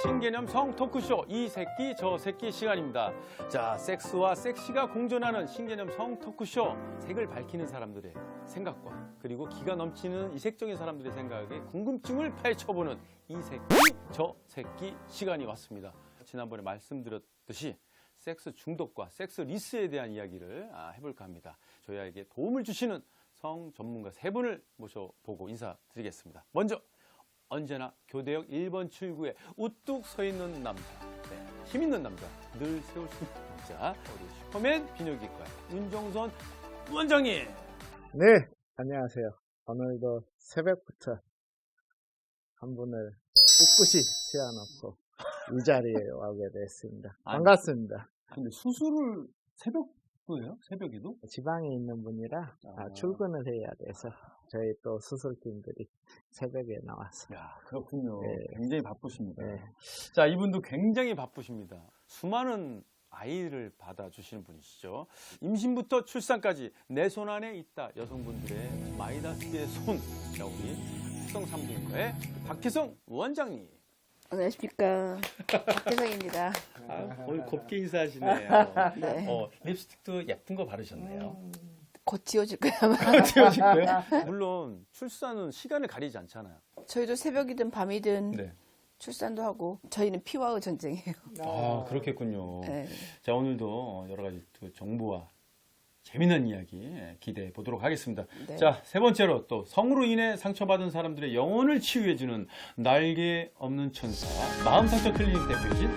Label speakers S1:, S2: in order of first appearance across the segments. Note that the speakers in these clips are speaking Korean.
S1: 신개념 성 토크쇼 이 새끼 저 새끼 시간입니다. 자, 섹스와 섹시가 공존하는 신개념 성 토크쇼. 색을 밝히는 사람들의 생각과 그리고 기가 넘치는 이색적인 사람들의 생각에 궁금증을 파헤쳐보는 이 새끼 저 새끼 시간이 왔습니다. 지난번에 말씀드렸듯이 섹스 중독과 섹스 리스에 대한 이야기를 해볼까 합니다. 저희에게 도움을 주시는 성 전문가 세 분을 모셔보고 인사드리겠습니다. 먼저 언제나 교대역 1번 출구에 우뚝 서 있는 남자, 힘 있는 남자, 늘 세우시는 남자, 우리 슈퍼맨 비뇨기과 윤정선 원장님.
S2: 네, 안녕하세요. 오늘도 새벽부터 한 분을 꿋꿋이 세워놓고 이 자리에 오게 됐습니다. 반갑습니다.
S1: 근데 수술을 새벽도예요? 새벽에도?
S2: 지방에 있는 분이라 출근을 해야 돼서 저희 또 수술팀들이 새벽에 나왔어요.
S1: 야, 그렇군요.
S2: 네.
S1: 굉장히 바쁘십니다.
S2: 네.
S1: 자, 이분도 굉장히 바쁘십니다. 수많은 아이를 받아주시는 분이시죠. 임신부터 출산까지 내 손 안에 있다. 여성분들의 마이다스의 손. 자, 우리 수성산부인과의 박혜성 원장님.
S3: 안녕하십니까. 박혜성입니다.
S1: 오늘 곱게 인사하시네요.
S3: 네.
S1: 립스틱도 예쁜 거 바르셨네요.
S3: 곧 지워질 거야, 아마.
S1: 지워질 거예요? 물론 출산은 시간을 가리지 않잖아요.
S3: 저희도 새벽이든 밤이든
S1: 네.
S3: 출산도 하고, 저희는 피와의 전쟁이에요.
S1: 아, 그렇겠군요.
S3: 네.
S1: 자, 오늘도 여러 가지 또 정보와 재미난 이야기 기대해 보도록 하겠습니다.
S3: 네.
S1: 자, 세 번째로 또 성으로 인해 상처받은 사람들의 영혼을 치유해주는 날개 없는 천사 마음상처 클리닉 대표이신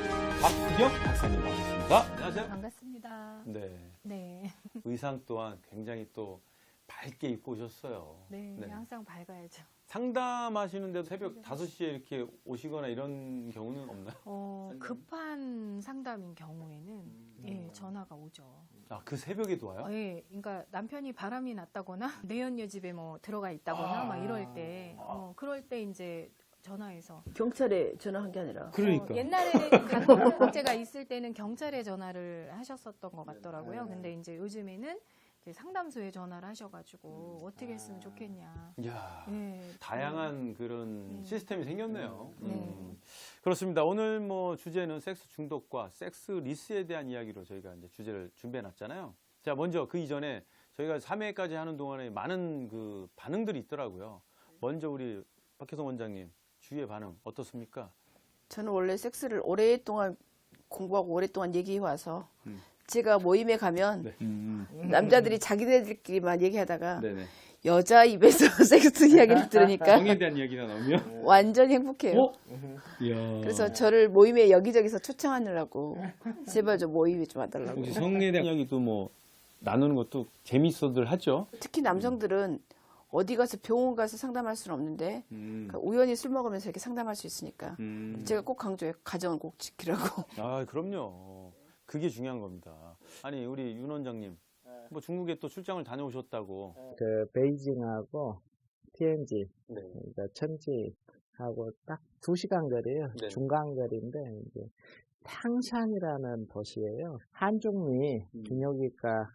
S1: 박구경 박사님 반갑습니다. 안녕하세요.
S4: 반갑습니다.
S1: 네,
S4: 네.
S1: 의상 또한 굉장히 또 밝게 입고 오셨어요.
S4: 네, 항상 밝아야죠.
S1: 상담하시는데도 새벽 5시에 이렇게 오시거나 이런 경우는 없나요?
S4: 급한 상담인 경우에는 예, 전화가 오죠.
S1: 아, 그 새벽에도 와요?
S4: 예, 그러니까 남편이 바람이 났다거나 내연녀 집에 뭐 들어가 있다거나 막 이럴 때, 그럴 때 이제 전화해서.
S3: 경찰에 전화한 게 아니라.
S1: 그러니까.
S4: 옛날에 강제가 있을 때는 경찰에 전화를 하셨었던 것 같더라고요. 근데 이제 요즘에는 이제 상담소에 전화를 하셔가지고 어떻게 했으면 좋겠냐.
S1: 이야.
S4: 예,
S1: 다양한 그런 시스템이 생겼네요.
S4: 네.
S1: 그렇습니다. 오늘 뭐 주제는 섹스 중독과 섹스 리스에 대한 이야기로 저희가 이제 주제를 준비해 놨잖아요. 자, 먼저 그 이전에 저희가 3회까지 하는 동안에 많은 그 반응들이 있더라고요. 먼저 우리 박혜성 원장님, 주위의 반응 어떻습니까?
S3: 저는 원래 섹스를 오랫동안 공부하고 오랫동안 얘기해 와서 제가 모임에 가면 남자들이 자기네들끼리만 얘기하다가
S1: 네네.
S3: 여자 입에서 섹스 이야기를 들으니까
S1: 성에 대한 이야기가 나오면?
S3: 완전 행복해요.
S1: 이야.
S3: 그래서 저를 모임에 여기저기서 초청하느라고 제발 좀 모임에 좀 와달라고.
S1: 혹시 성에 대한 이야기도 뭐 나누는 것도 재밌어들 하죠?
S3: 특히 남성들은 어디 가서 병원 가서 상담할 수는 없는데 그러니까 우연히 술 먹으면서 이렇게 상담할 수 있으니까 제가 꼭 강조해요. 가정을 꼭 지키라고.
S1: 아, 그럼요. 그게 중요한 겁니다. 아니, 우리 윤 원장님, 뭐 중국에 또 출장을 다녀오셨다고.
S2: 그 베이징하고 TNG,
S1: 네.
S2: 그러니까 천지하고 딱 2시간 거리예요.
S1: 네.
S2: 중간 거리인데 이제 탕샨이라는 도시예요. 한중미 비뇨기과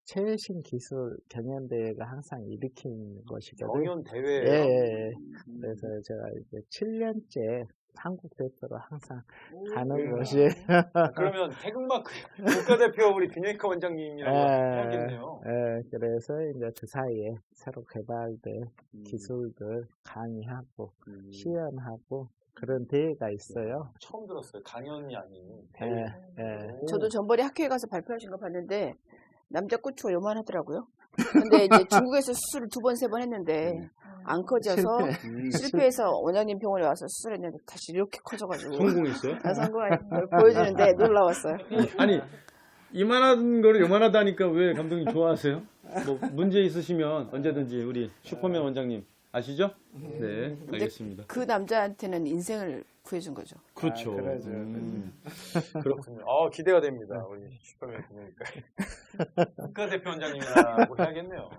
S2: 최신 기술 경연대회가 항상 일으킨 곳이거든요.
S1: 대회예요?
S2: 예. 그래서 제가 이제 7년째 한국 대표로 항상 가는 곳이에요.
S1: 그러면 태극마크 국가대표 우리 비뇨기과 원장님이라고 해야겠네요.
S2: 예, 그래서 이제 그 사이에 새로 개발된 기술들 강의하고 시연하고 그런 대회가 있어요.
S1: 처음 들었어요. 강연이 아닌
S2: 예, 예.
S3: 저도 전번에 학회에 가서 발표하신 거 봤는데 남자 고추가 요만하더라고요. 근데 이제 중국에서 수술을 2번, 3번 했는데 안 커져서 실패해서 원장님 병원에 와서 수술했는데 다시 이렇게 커져가지고
S1: 성공했어요?
S3: 성공한 걸 보여주는데 놀라웠어요.
S1: 아니, 이만한 거를 요만하다니까 왜 감독님 좋아하세요? 뭐 문제 있으시면 언제든지 우리 슈퍼맨 원장님 아시죠? 네, 알겠습니다.
S3: 그 남자한테는 인생을 구해준 거죠.
S1: 그렇죠.
S2: 그러죠.
S1: 그렇군요. 기대가 됩니다. 우리 슈퍼맨 보니까 국가대표 원장님이라고 해야겠네요.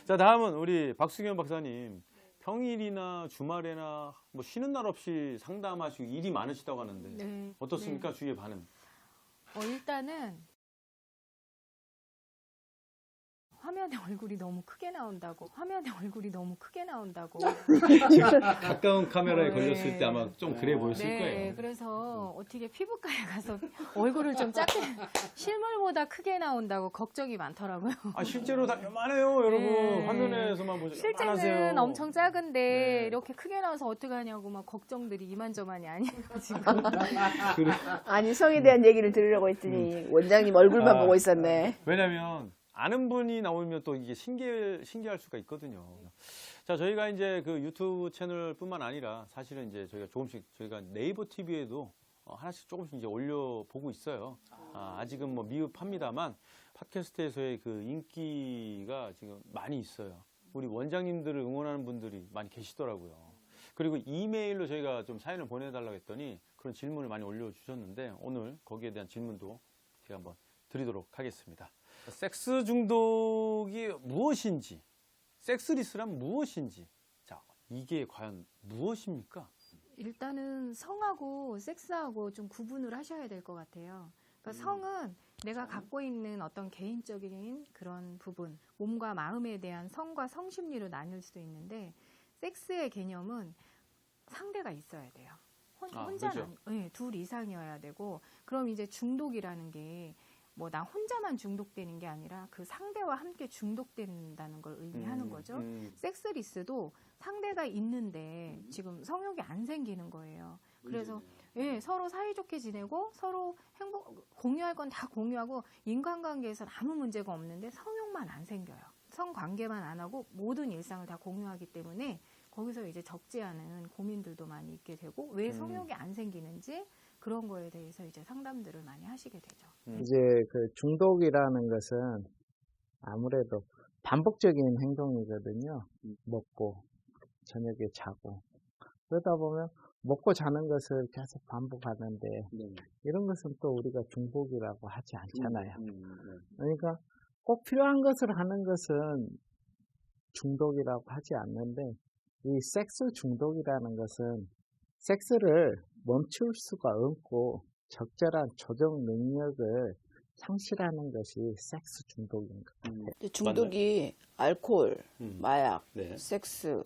S1: 자, 다음은 우리 박수경 박사님. 평일이나 주말에나 뭐 쉬는 날 없이 상담하시고 일이 많으시다고 하는데
S4: 네.
S1: 어떻습니까? 주위의 반응?
S4: 일단은 화면에 얼굴이 너무 크게 나온다고. 화면에 얼굴이 너무 크게 나온다고.
S1: 가까운 카메라에
S4: 네.
S1: 걸렸을 때 아마 좀 그래 보였을
S4: 네,
S1: 거예요.
S4: 그래서 어떻게 피부과에 가서 얼굴을 좀 작게 실물보다 크게 나온다고 걱정이 많더라고요.
S1: 아, 실제로 다 요만해요, 여러분.
S4: 네.
S1: 화면에서만 보죠.
S4: 실제는
S1: 요만하세요.
S4: 엄청 작은데
S1: 네.
S4: 이렇게 크게 나와서 어떡하냐고 막 걱정들이 이만저만이 아니에요 지금.
S1: 그래.
S3: 아니 성에 대한 얘기를 들으려고 했더니 원장님 얼굴만
S1: 아.
S3: 보고 있었네.
S1: 왜냐면 아는 분이 나오면 또 이게 신기할 수가 있거든요. 자, 저희가 이제 그 유튜브 채널뿐만 아니라 사실은 이제 저희가 조금씩 저희가 네이버 TV에도 하나씩 조금씩 이제 올려보고 있어요. 아직은 뭐 미흡합니다만 팟캐스트에서의 그 인기가 지금 많이 있어요. 우리 원장님들을 응원하는 분들이 많이 계시더라고요. 그리고 이메일로 저희가 좀 사연을 보내달라고 했더니 그런 질문을 많이 올려주셨는데 오늘 거기에 대한 질문도 제가 한번 드리도록 하겠습니다. 섹스 중독이 무엇인지, 섹스리스란 무엇인지, 자, 이게 과연 무엇입니까?
S4: 일단은 성하고 섹스하고 좀 구분을 하셔야 될 것 같아요. 그러니까 성은 내가 갖고 있는 어떤 개인적인 그런 부분, 몸과 마음에 대한 성과 성심리로 나뉠 수도 있는데 섹스의 개념은 상대가 있어야 돼요. 혼자는
S1: 그렇죠.
S4: 네, 둘 이상이어야 되고 그럼 이제 중독이라는 게 뭐 나 혼자만 중독되는 게 아니라 그 상대와 함께 중독된다는 걸 의미하는 거죠. 섹스리스도 상대가 있는데 지금 성욕이 안 생기는 거예요. 그래서 예, 서로 사이좋게 지내고 서로 공유할 건 다 공유하고 인간관계에서는 아무 문제가 없는데 성욕만 안 생겨요. 성관계만 안 하고 모든 일상을 다 공유하기 때문에 거기서 이제 적지 않은 고민들도 많이 있게 되고 왜 성욕이 안 생기는지 그런 거에 대해서 이제 상담들을 많이 하시게 되죠.
S2: 이제 그 중독이라는 것은 아무래도 반복적인 행동이거든요. 먹고 저녁에 자고 그러다 보면 먹고 자는 것을 계속 반복하는데 이런 것은 또 우리가 중독이라고 하지 않잖아요. 그러니까 꼭 필요한 것을 하는 것은 중독이라고 하지 않는데 이 섹스 중독이라는 것은 섹스를 멈출 수가 없고 적절한 조정 능력을 상실하는 것이 섹스 중독인 것 같아요.
S3: 중독이 알코올, 마약,
S1: 네.
S3: 섹스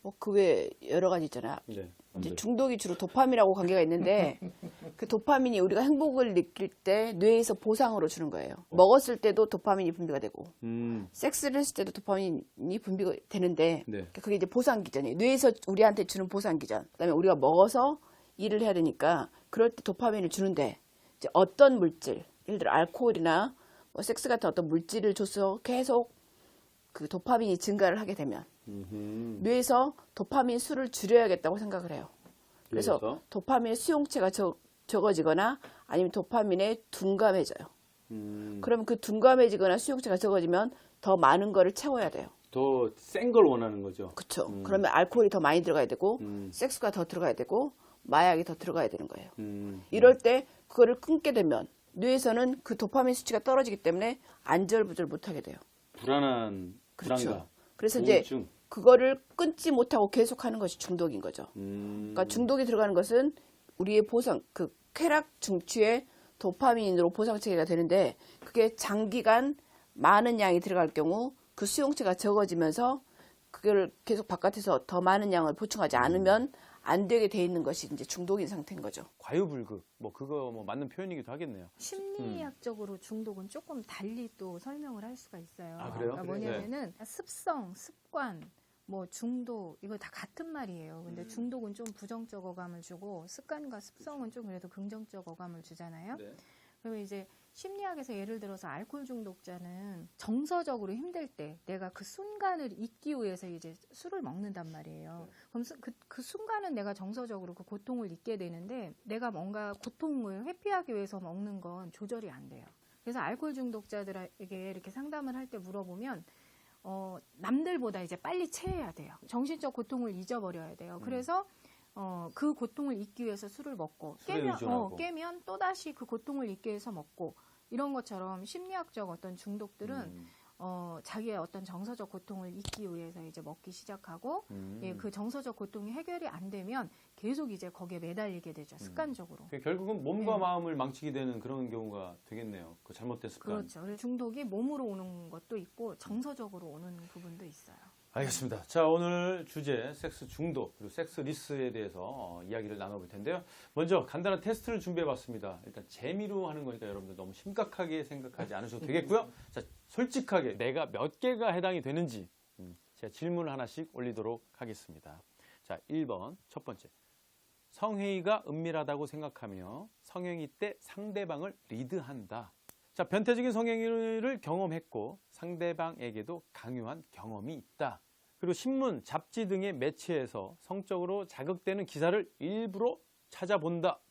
S3: 뭐 그 외에 여러 가지 있잖아요.
S1: 네.
S3: 이제 중독이 주로 도파민하고 관계가 있는데 그 도파민이 우리가 행복을 느낄 때 뇌에서 보상으로 주는 거예요. 먹었을 때도 도파민이 분비가 되고 섹스를 했을 때도 도파민이 분비가 되는데
S1: 네.
S3: 그게 이제 보상 기전이에요. 뇌에서 우리한테 주는 보상 기전. 그다음에 우리가 먹어서 일을 해야 되니까 그럴 때 도파민을 주는데 이제 어떤 물질, 예를 들어 알코올이나 뭐 섹스 같은 어떤 물질을 줘서 계속 그 도파민이 증가를 하게 되면 뇌에서 도파민 수를 줄여야겠다고 생각을 해요. 그래서
S1: 뇌에서?
S3: 도파민의 수용체가 적어지거나 아니면 도파민에 둔감해져요. 그러면 그 둔감해지거나 수용체가 적어지면 더 많은 거를 채워야 돼요.
S1: 더 센 걸 원하는 거죠.
S3: 그렇죠. 그러면 알코올이 더 많이 들어가야 되고 섹스가 더 들어가야 되고 마약이 더 들어가야 되는 거예요. 이럴 때 그거를 끊게 되면 뇌에서는 그 도파민 수치가 떨어지기 때문에 안절부절 못하게 돼요.
S1: 불안감.
S3: 그렇죠. 그래서
S1: 우울증.
S3: 이제 그거를 끊지 못하고 계속하는 것이 중독인 거죠. 그러니까 중독이 들어가는 것은 우리의 보상, 그 쾌락 중추의 도파민으로 보상 체계가 되는데 그게 장기간 많은 양이 들어갈 경우 그 수용체가 적어지면서 그걸 계속 바깥에서 더 많은 양을 보충하지 않으면 안 되게 돼 있는 것이 이제 중독인 상태인 거죠.
S1: 과유불급. 뭐 그거 뭐 맞는 표현이기도 하겠네요.
S4: 심리학적으로 중독은 조금 달리 또 설명을 할 수가 있어요.
S1: 아, 그래요?
S4: 그러니까 뭐냐면은 습성, 습관, 뭐 중독 이거 다 같은 말이에요. 근데 중독은 좀 부정적 어감을 주고 습관과 습성은 좀 그래도 긍정적 어감을 주잖아요.
S1: 네.
S4: 그러면 이제 심리학에서 예를 들어서 알코올 중독자는 정서적으로 힘들 때 내가 그 순간을 잊기 위해서 이제 술을 먹는단 말이에요. 그럼 그 순간은 내가 정서적으로 그 고통을 잊게 되는데 내가 뭔가 고통을 회피하기 위해서 먹는 건 조절이 안 돼요. 그래서 알코올 중독자들에게 이렇게 상담을 할 때 물어보면 남들보다 이제 빨리 체해야 돼요. 정신적 고통을 잊어버려야 돼요. 그래서 그 고통을 잊기 위해서 술을 먹고 깨면 또다시 그 고통을 잊기 위해서 먹고 이런 것처럼 심리학적 어떤 중독들은 자기의 어떤 정서적 고통을 잊기 위해서 이제 먹기 시작하고 예, 그 정서적 고통이 해결이 안 되면 계속 이제 거기에 매달리게 되죠. 습관적으로.
S1: 결국은 몸과
S4: 네.
S1: 마음을 망치게 되는 그런 경우가 되겠네요. 그 잘못된 습관.
S4: 그렇죠. 그래서 중독이 몸으로 오는 것도 있고 정서적으로 오는 부분도 있어요.
S1: 알겠습니다. 자, 오늘 주제 섹스 중독 그리고 섹스 리스에 대해서 이야기를 나눠볼 텐데요. 먼저 간단한 테스트를 준비해봤습니다. 일단 재미로 하는 거니까 여러분들 너무 심각하게 생각하지 않으셔도 되겠고요. 자, 솔직하게 내가 몇 개가 해당이 되는지 제가 질문을 하나씩 올리도록 하겠습니다. 자, 1번 첫 번째. 성행위가 은밀하다고 생각하며 성행위 때 상대방을 리드한다. 자, 변태적인 성행위를 경험했고 상대방에게도 강요한 경험이 있다. 그리고 신문, 잡지 등의 매체에서 성적으로 자극되는 기사를 일부러 찾아본다.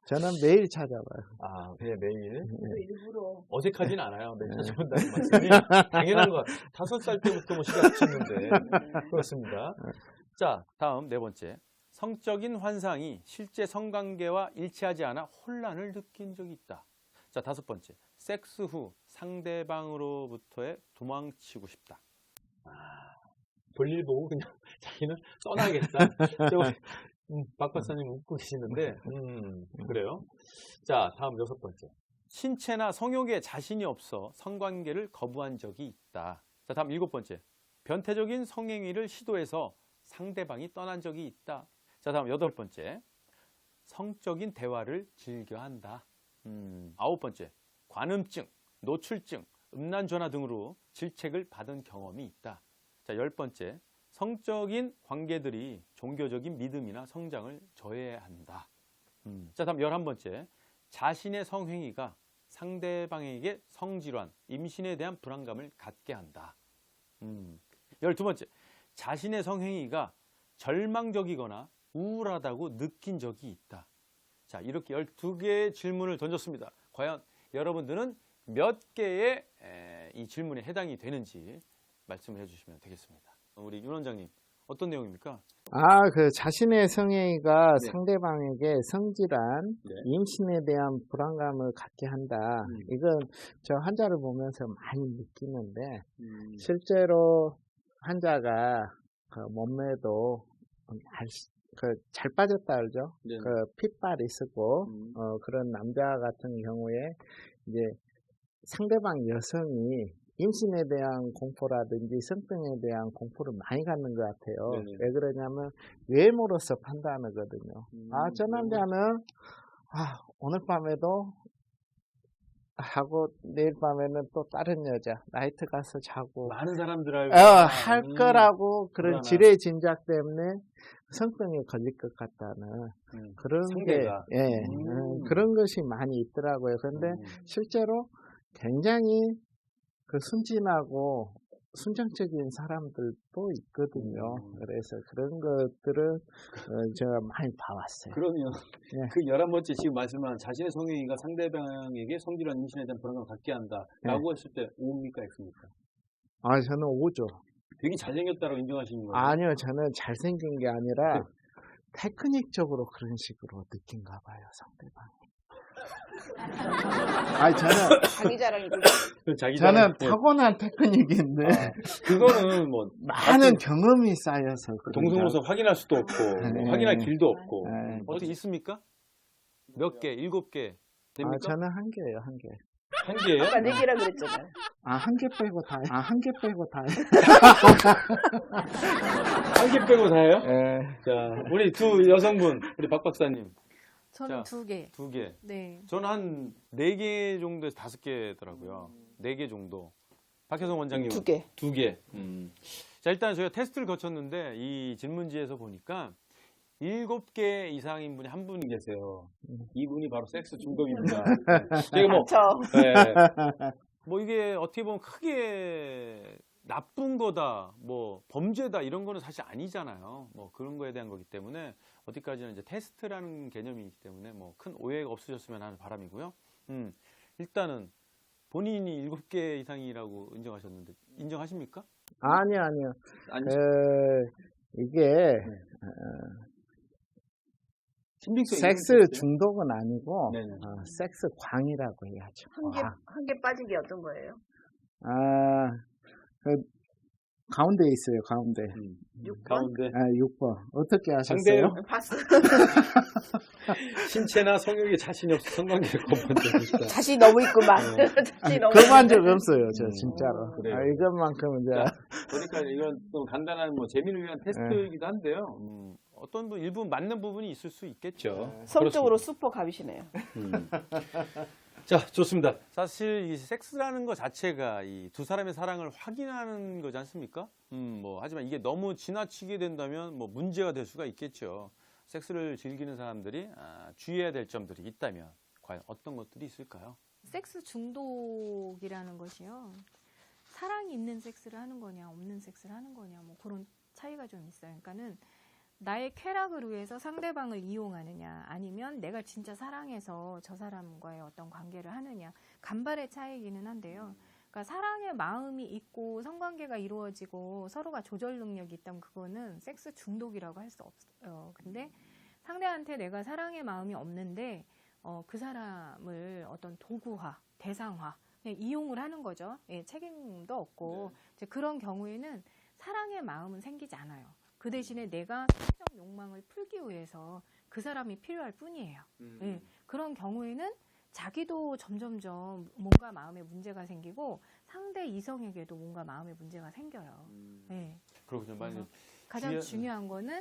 S2: 저는 매일 찾아봐요.
S1: 아, 매일?
S3: 일부러.
S1: 어색하진 않아요. 매일 찾아본다는 말씀이 당연한 것 같아요. 5살 때부터 뭐 시작했는데 그렇습니다. 자, 다음 네 번째. 성적인 환상이 실제 성관계와 일치하지 않아 혼란을 느낀 적이 있다. 자, 5번째. 섹스 후 상대방으로부터의 도망치고 싶다. 볼일 보고 그냥 자기는 떠나겠다. 박 박사님 웃고 계시는데, 그래요. 자, 다음 6번째. 신체나 성욕에 자신이 없어 성관계를 거부한 적이 있다. 자, 다음 7번째. 변태적인 성행위를 시도해서 상대방이 떠난 적이 있다. 자, 다음 8번째. 성적인 대화를 즐겨한다. 9번째. 관음증, 노출증, 음란전화 등으로 질책을 받은 경험이 있다. 자, 10번째. 성적인 관계들이 종교적인 믿음이나 성장을 저해한다. 자, 다음 11번째. 자신의 성행위가 상대방에게 성질환, 임신에 대한 불안감을 갖게 한다. 12번째. 자신의 성행위가 절망적이거나 우울하다고 느낀 적이 있다. 자, 이렇게 12개의 질문을 던졌습니다. 과연 여러분들은 몇 개의 이 질문에 해당이 되는지 말씀을 해주시면 되겠습니다. 우리 윤 원장님, 어떤 내용입니까?
S2: 그 자신의 성행위가
S1: 네.
S2: 상대방에게 성질환,
S1: 네.
S2: 임신에 대한 불안감을 갖게 한다. 이건 저 환자를 보면서 많이 느끼는데 실제로 환자가 그 몸매도 잘 빠졌다 알죠?
S1: 네.
S2: 그 핏발이 쓰고 그런 남자 같은 경우에 이제 상대방 여성이 임신에 대한 공포라든지 성병에 대한 공포를 많이 갖는 것 같아요.
S1: 네네.
S2: 왜 그러냐면 외모로서 판단하거든요. 저 남자는 오늘 밤에도 하고 내일 밤에는 또 다른 여자 나이트 가서 자고
S1: 많은 사람들
S2: 할 거라고 그런
S1: 불안한.
S2: 지레 짐작 때문에 성병에 걸릴 것 같다는 그런
S1: 상대가.
S2: 그런 것이 많이 있더라고요. 그런데 실제로 굉장히 그 순진하고 순정적인 사람들도 있거든요. 그래서 그런 것들은 제가 많이 봐왔어요.
S1: 그러면
S2: 네.
S1: 그 11번째 지금 말씀한 자신의 성행위가 상대방에게 성질환 임신에 대한 불안감을 갖게 한다라고 했을 때 O입니까 X입니까?
S2: 저는 O죠.
S1: 되게 잘생겼다고 인정하시는 거예요?
S2: 아니요, 저는 잘생긴 게 아니라 테크닉적으로 그런 식으로 느낀가 봐요, 상대방이. 저는
S3: 자기 자랑이고.
S2: 저는 타고난 테크닉인데
S1: 그거는 뭐
S2: 많은 경험이 쌓여서
S1: 동성으로서 확인할 수도 없고 뭐 확인할 길도 없고
S2: 네.
S1: 어떻게 있습니까? 몇 개? 7개 됩니까?
S2: 저는 한 개예요, 한 개.
S1: 한 개예요?
S3: 아까 4개라 그랬잖아요.
S2: 한 개 빼고 다. 한 개 빼고 다.
S1: 한 개 빼고 다예요?
S2: 예.
S1: 자, 우리 두 여성분, 우리 박 박사님.
S4: 저는
S1: 자,
S4: 2개.
S1: 2개.
S4: 네.
S1: 저는 한 4개 정도에서 5개더라고요. 4개 정도. 박혜성 원장님.
S3: 2개.
S1: 2개. 자, 일단 저희가 테스트를 거쳤는데 이 질문지에서 보니까 7개 이상인 분이 한 분 계세요. 이분이 바로 섹스 중독입니다. 제가 뭐, 뭐 이게 어떻게 보면 크게 나쁜 거다, 뭐 범죄다 이런 거는 사실 아니잖아요. 뭐 그런 거에 대한 거기 때문에 어디까지는 이제 테스트라는 개념이기 때문에 뭐 큰 오해가 없으셨으면 하는 바람이고요. 일단은 본인이 7개 이상이라고 인정하셨는데 인정하십니까?
S2: 아니요.
S1: 아니,
S2: 이게 섹스 중독은 아니고 섹스 광이라고 해야죠.
S3: 한 개 빠진 게 어떤 거예요?
S2: 그 가운데에 있어요, 가운데.
S1: 가운데
S2: 6번. 어떻게 하셨어요?
S3: 봤어.
S1: 신체나 성욕에 자신이 없어 성관계를 거부한 적이 있다.
S3: 자신이 너무 있구만. 자신이 너무
S2: 거부한 적 없어요, 저 진짜로.
S1: 그래요.
S2: 이것만큼은 이제.
S1: 그러니까 이건 좀 간단한 뭐 재미를 위한 테스트이기도 한데요. 어떤 분 일부 맞는 부분이 있을 수 있겠죠.
S3: 성적으로 슈퍼 갑이시네요.
S1: 자, 좋습니다. 사실 이 섹스라는 것 자체가 이 두 사람의 사랑을 확인하는 거지 않습니까? 하지만 이게 너무 지나치게 된다면 뭐 문제가 될 수가 있겠죠. 섹스를 즐기는 사람들이 주의해야 될 점들이 있다면 과연 어떤 것들이 있을까요?
S4: 섹스 중독이라는 것이요. 사랑이 있는 섹스를 하는 거냐, 없는 섹스를 하는 거냐, 뭐 그런 차이가 좀 있어요. 그러니까는 나의 쾌락을 위해서 상대방을 이용하느냐, 아니면 내가 진짜 사랑해서 저 사람과의 어떤 관계를 하느냐, 간발의 차이기는 한데요. 그러니까 사랑의 마음이 있고 성관계가 이루어지고 서로가 조절 능력이 있다면 그거는 섹스 중독이라고 할 수 없어요. 근데 상대한테 내가 사랑의 마음이 없는데 그 사람을 어떤 도구화, 대상화, 그냥 이용을 하는 거죠. 예, 책임도 없고 이제 그런 경우에는 사랑의 마음은 생기지 않아요. 그 대신에 내가 성적 욕망을 풀기 위해서 그 사람이 필요할 뿐이에요. 예, 그런 경우에는 자기도 점점점 뭔가 마음에 문제가 생기고 상대 이성에게도 뭔가 마음에 문제가 생겨요. 예.
S1: 그렇군요. 많이
S4: 가장 중요한 거는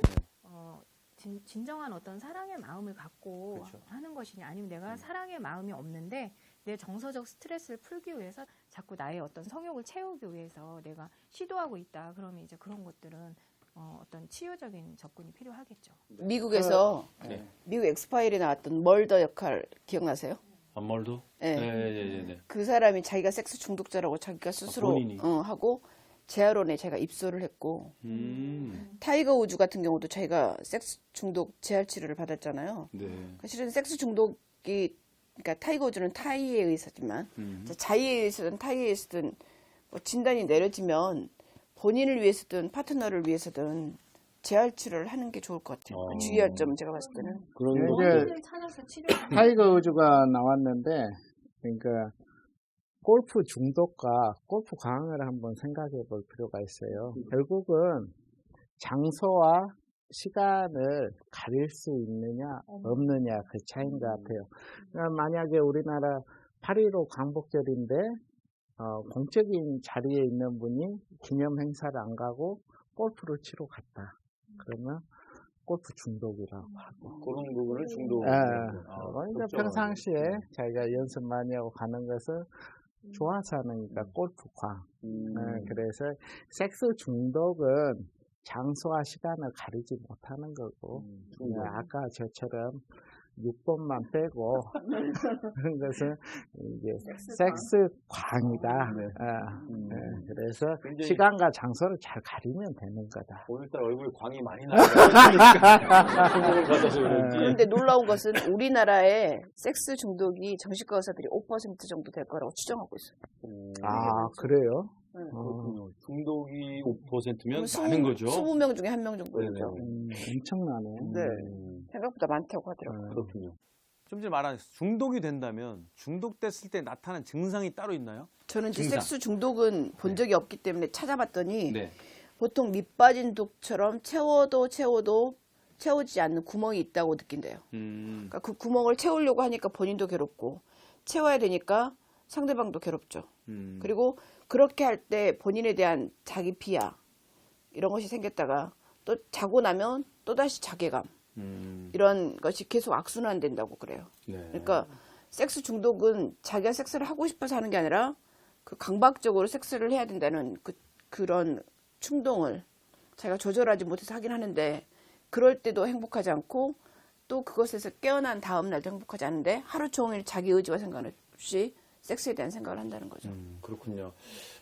S4: 진정한 어떤 사랑의 마음을 갖고
S1: 그렇죠.
S4: 하는 것이냐, 아니면 내가 사랑의 마음이 없는데 내 정서적 스트레스를 풀기 위해서 자꾸 나의 어떤 성욕을 채우기 위해서 내가 시도하고 있다. 그러면 이제 그런 것들은 어떤 치유적인 접근이 필요하겠죠.
S3: 미국에서 미국 엑스파일에 나왔던 멀더 역할 기억나세요?
S1: 멀도?
S3: 네. 그 사람이 자기가 섹스 중독자라고 자기가 스스로
S1: 본인이.
S3: 하고 재활원에 자기가 입소를 했고 타이거 우즈 같은 경우도 자기가 섹스 중독 재활 치료를 받았잖아요.
S1: 네.
S3: 실은 섹스 중독이 그러니까 타이거 우즈는 타이에 의해서지만 자의에 의해서든 타이에 의해서든 뭐 진단이 내려지면 본인을 위해서든 파트너를 위해서든 재활 치료를 하는 게 좋을 것 같아요. 주의할 점은 제가 봤을 때는.
S2: 이제 타이거 우즈가 나왔는데, 그러니까 골프 중독과 골프 강을 한번 생각해 볼 필요가 있어요. 결국은 장소와 시간을 가릴 수 있느냐 없느냐 그 차이인 것 같아요. 그러니까 만약에 우리나라 8.15 광복절인데 공적인 자리에 있는 분이 기념 행사를 안 가고 골프를 치러 갔다. 그러면 골프 중독이라고 하고.
S1: 그런 부분을 중독.
S2: 그러니까 평상시에 자기가 연습 많이 하고 가는 것은 좋아서 하니까 골프광. 그래서 섹스 중독은 장소와 시간을 가리지 못하는 거고, 아까 저처럼 6번만 빼고 그런 것은 이제 섹스 광이다. 그래서 시간과 장소를 잘 가리면 되는 거다.
S1: 오늘따라 얼굴에 광이 많이 나요.
S3: 그런데 놀라운 것은 우리나라의 섹스 중독이 정신과 의사들이 5% 정도 될 거라고 추정하고 있어요.
S2: 아, 그래요?
S1: 그렇군요. 중독이 5%면 많은 거죠.
S3: 20명 중에 1명 정도죠.
S2: 엄청나네.
S3: 네. 생각보다 많다고 하더라고요.
S1: 그렇군요. 좀 전에 말한 중독이 된다면 중독됐을 때 나타나는 증상이 따로 있나요?
S3: 저는 이제
S1: 증상.
S3: 섹스 중독은 본 적이 없기 때문에 찾아봤더니
S1: 네.
S3: 보통 밑 빠진 독처럼 채워도 채워지지 않는 구멍이 있다고 느낀대요. 그러니까 그 구멍을 채우려고 하니까 본인도 괴롭고 채워야 되니까 상대방도 괴롭죠. 그리고 그렇게 할 때 본인에 대한 자기 비하 이런 것이 생겼다가 또 자고 나면 또다시 자괴감 이런 것이 계속 악순환된다고 그래요.
S1: 네.
S3: 그러니까 섹스 중독은 자기가 섹스를 하고 싶어서 하는 게 아니라 그 강박적으로 섹스를 해야 된다는 그런 충동을 자기가 조절하지 못해서 하긴 하는데 그럴 때도 행복하지 않고 또 그것에서 깨어난 다음 날도 행복하지 않은데 하루 종일 자기 의지와 상관없이 섹스에 대한 생각을 한다는 거죠.
S1: 그렇군요.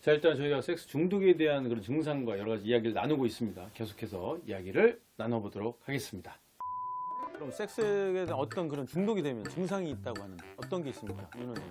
S1: 자, 일단 저희가 섹스 중독에 대한 그런 증상과 여러 가지 이야기를 나누고 있습니다. 계속해서 이야기를 나눠보도록 하겠습니다. 그럼 섹스에 대한 어떤 그런 중독이 되면 증상이 있다고 하는데 어떤 게 있습니까? 윤호님.